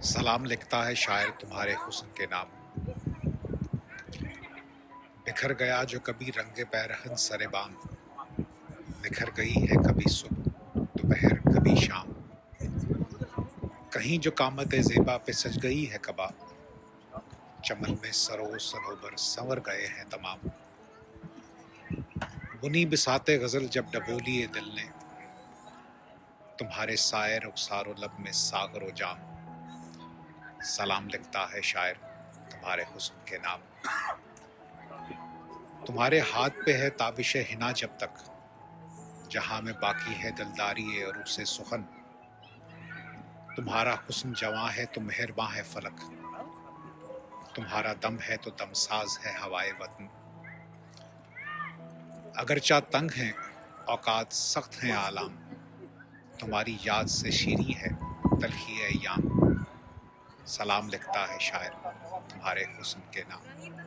सलाम लिखता है शायर तुम्हारे हुस्न के नाम। बिखर गया जो कभी रंगे पैरहन सरे बाम, निखर गई है कभी सुबह दोपहर कभी शाम। कहीं जो कामत ज़ेबा पे सज गई है कबा, चमन में सरो सरोबर संवर गए हैं तमाम। बुनी बिसाते गज़ल जब डबोली दिल ने, तुम्हारे साए रुखसारो लब में सागरो जाम। सलाम लिखता है शायर तुम्हारे हुस्न के नाम। तुम्हारे हाथ पे है ताबिश हिना जब तक, जहां में बाकी है दिलदारी और उसे सुखन। तुम्हारा हुस्न जवां है तो मेहरबां है फलक, तुम्हारा दम है तो दमसाज है हवाए वतन। अगरचा तंग हैं औकात सख्त हैं आलाम, तुम्हारी याद से शीरीं है तलखी अय्याम। सलाम लिखता है शायर तुम्हारे हुस्न के नाम।